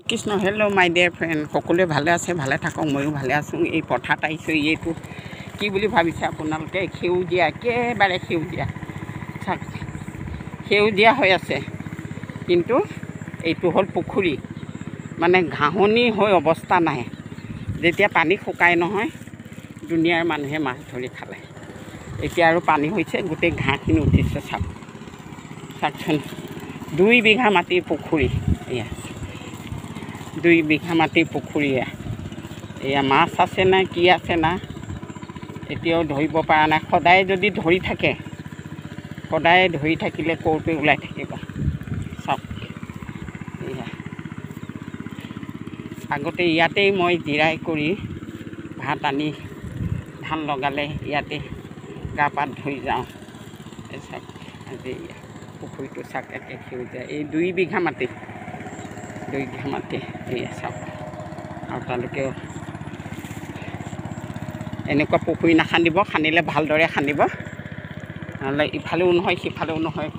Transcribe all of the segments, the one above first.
Krishna hello' মাই dear friend, সকলোৱে ভালে আছে, ভালে থাকক, ময়ো ভালে আছোঁ। এই পথাৰত আহিছোঁ, এইটো কি বুলি ভাবিছে আপোনালোকে? সেউজীয়া, একেবাৰে সেউজীয়া, চাওক সেউজীয়া হৈ আছে, কিন্তু এইটো হ'ল পুখুৰী, মানে ঘাঁহনি হৈ অৱস্থা নাই। যেতিয়া পানী শুকাই নহয়, দুনিয়াৰ মানুহে মাছ ধৰি খালে। এতিয়া আৰু পানী হৈছে, গোটেই ঘাঁহখিনি উঠিছে, চাওকচোন। 2 বিঘা মাটিৰ পুখুৰী, এয়া 2 বিঘা মাটিৰ পুখুৰী। এয়া মাছ আছে না কি আছে না এতিয়াও ধৰিব পৰা নাই। সদায় যদি ধৰি থাকে, সদায় ধৰি থাকিলে কৌৰপে ওলাই থাকিব। চাওক, এয়া আগতে ইয়াতেই মই জিৰাই কৰি ভাত আনি ধান লগালে ইয়াতে গা পা ধুই যাওঁ। চাওক আজি পুখুৰীটো চাওক, একে সেউজীয়া। এই 2 বিঘা মাটি, 2 বিঘা মাটি, এয়া চাওক। আৰু তেওঁলোকেও এনেকুৱা পুখুৰী নাখান্দিব, খান্দিলে ভালদৰে খান্দিব, নহ'লে ইফালেও নহয় সিফালেও নহয়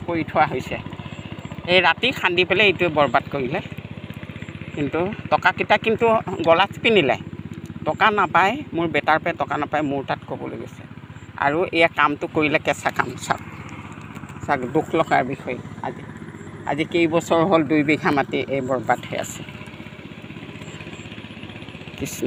কৰি থোৱা হৈছে। এই ৰাতি খান্দি পেলাই এইটোৱে বৰবাদ কৰিলে। কিন্তু টকাকেইটা কিন্তু গলাত পিন্ধিলে, টকা নাপায়, মোৰ বেটাৰ পৰা টকা নাপায়, মোৰ তাত ক'বলৈ গৈছে। আৰু এয়া কামটো কৰিলে কেঁচা কাম। চাওক দুখ লগাৰ বিষয়। আজি কেইবছৰ হ'ল 2 বিঘা মাটি এই বৰবাদ হৈ আছে। কৃষ্ণ।